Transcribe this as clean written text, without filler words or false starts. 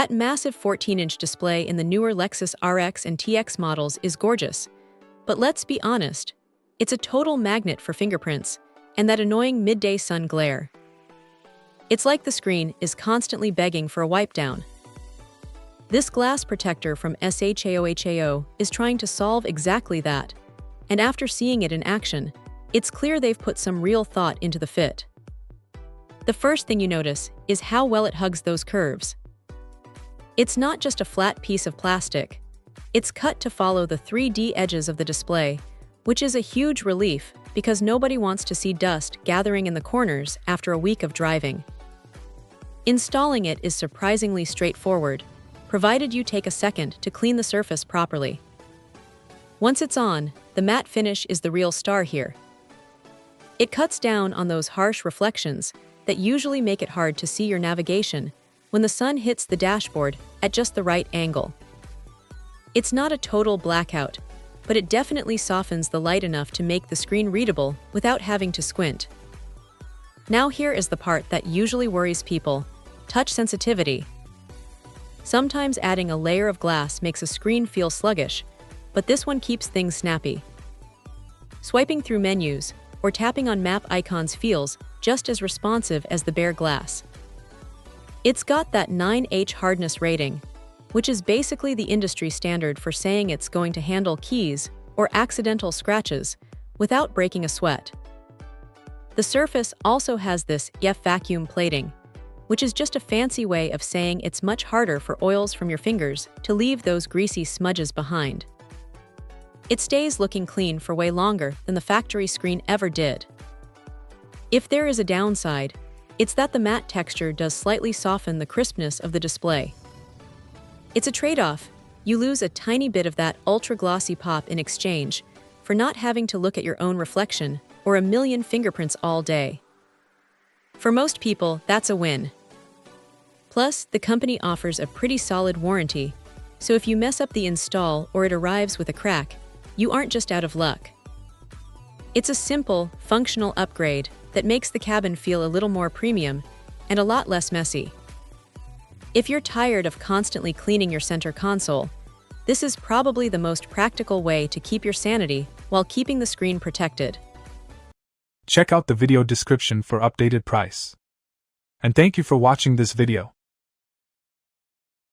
That massive 14-inch display in the newer Lexus RX and TX models is gorgeous. But let's be honest, it's a total magnet for fingerprints and that annoying midday sun glare. It's like the screen is constantly begging for a wipe down. This glass protector from SHAOHAO is trying to solve exactly that, and after seeing it in action, it's clear they've put some real thought into the fit. The first thing you notice is how well it hugs those curves. It's not just a flat piece of plastic. It's cut to follow the 3D edges of the display, which is a huge relief because nobody wants to see dust gathering in the corners after a week of driving. Installing it is surprisingly straightforward, provided you take a second to clean the surface properly. Once it's on, the matte finish is the real star here. It cuts down on those harsh reflections that usually make it hard to see your navigation when the sun hits the dashboard at just the right angle. It's not a total blackout, but it definitely softens the light enough to make the screen readable without having to squint. Now here is the part that usually worries people: touch sensitivity. Sometimes adding a layer of glass makes a screen feel sluggish, but this one keeps things snappy. Swiping through menus or tapping on map icons feels just as responsive as the bare glass. It's got that 9H hardness rating, which is basically the industry standard for saying it's going to handle keys or accidental scratches without breaking a sweat. The surface also has this EF vacuum plating, which is just a fancy way of saying it's much harder for oils from your fingers to leave those greasy smudges behind. It stays looking clean for way longer than the factory screen ever did. If there is a downside, it's that the matte texture does slightly soften the crispness of the display. It's a trade-off. You lose a tiny bit of that ultra-glossy pop in exchange for not having to look at your own reflection or a million fingerprints all day. For most people, that's a win. Plus, the company offers a pretty solid warranty, so if you mess up the install or it arrives with a crack, you aren't just out of luck. It's a simple, functional upgrade that makes the cabin feel a little more premium and a lot less messy. If you're tired of constantly cleaning your center console, this is probably the most practical way to keep your sanity while keeping the screen protected. Check out the video description for updated price. And thank you for watching this video.